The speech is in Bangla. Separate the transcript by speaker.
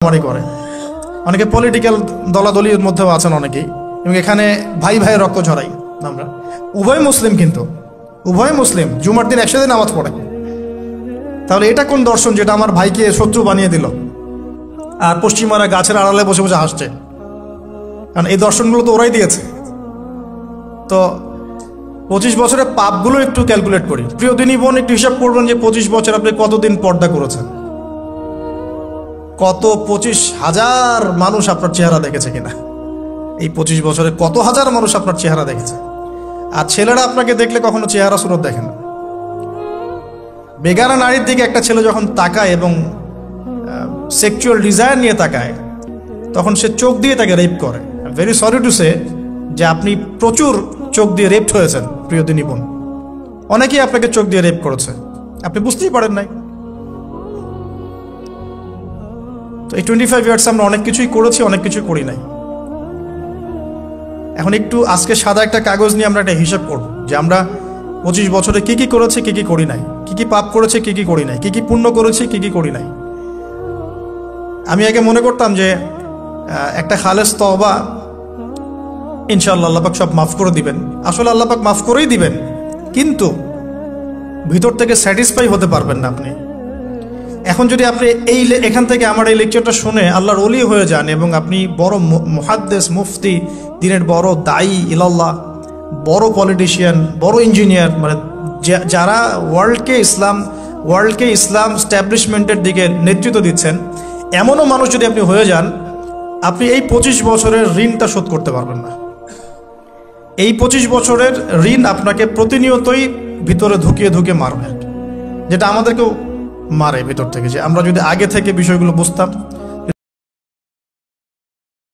Speaker 1: মারামারি করে, অনেকে পলিটিক্যাল দলাদলির মধ্যেও আছেন অনেকেই, এবং এখানে ভাই ভাই রক্ত ঝরাই আমরা। উভয় মুসলিম, কিন্তু উভয় মুসলিম, জুমার দিন একসাথে নামাজ পড়ে। তাহলে এটা কোন দর্শন যেটা আমার ভাইকে শত্রু বানিয়ে দিল, আর পশ্চিমারা গাছের আড়ালে বসে বসে হাসছে? কারণ এই দর্শনগুলো তো ওরাই দিয়েছে। তো 25 বছরের পাপগুলো একটু ক্যালকুলেট করি। প্রিয় দিনী বোন, একটু হিসাব করবেন যে 25 বছর আপনি কতদিন পর্দা করেছেন, কত 25,000 মানুষ আপনার চেহারা দেখেছে কিনা, এই 25 বছরে কত হাজার মানুষ আপনার চেহারা দেখেছে। আর ছেলেরা আপনাকে দেখলে কখনো চেহারা সুরত দেখে না। বেগানা নারীর দিকে একটা ছেলে যখন তাকায় এবং সেক্সুয়াল ডিজায়ার নিয়ে তাকায়, তখন সে চোখ দিয়ে তাকে রেপ করে। ভেরি সরি টু সে যে আপনি প্রচুর চোখ দিয়ে রেপড হয়েছেন প্রিয় দিনী বোন। অনেকেই আপনাকে চোখ দিয়ে রেপ করেছে, আপনি বুঝতেই পারেন নাই। তো এই 25 ইয়ার্স আমরা অনেক কিছুই করেছি, অনেক কিছুই করি নাই। এখন একটু আজকে সাদা একটা কাগজ নিয়ে আমরা একটা হিসাব করব যে আমরা 25 বছরে কি কি করেছি, কি কি করি নাই, কি কি পাপ করেছে, কি কি করি নাই, কি কি পুণ্য করেছি, কি কি করি নাই। আমি আগে মনে করতাম যে একটা খালেস তওবা ইনশাআল্লাহ আল্লাহ পাক সব মাফ করে দিবেন। আসলে আল্লাহ পাক মাফ করেই দিবেন, কিন্তু ভিতর থেকে স্যাটিসফাই হতে পারবেন না আপনি। এখন যদি আপনি এখান থেকে আমার এই লেকচারটা শুনে আল্লাহর ওলি হয়ে যান এবং আপনি বড় মুহাদ্দিস, মুফতি, দিনের বড় দায়ী ইলাল্লাহ, বড় পলিটিশিয়ান, বড় ইঞ্জিনিয়ার, মানে যারা ওয়ার্ল্ডকে ইসলাম স্ট্যাবলিশমেন্টের দিকে নেতৃত্ব দিচ্ছেন, এমনও মানুষ যদি আপনি হয়ে যান, আপনি এই 25 বছরের ঋণটা শোধ করতে পারবেন না। এই 25 বছরের ঋণ আপনাকে প্রতিনিয়তই ভিতরে ঢুকিয়ে ঢুকিয়ে মারবে, যেটা আমাদেরকেও মারে ভিতর থেকে। যে আমরা যদি আগে থেকে বিষয়গুলো বুঝতাম,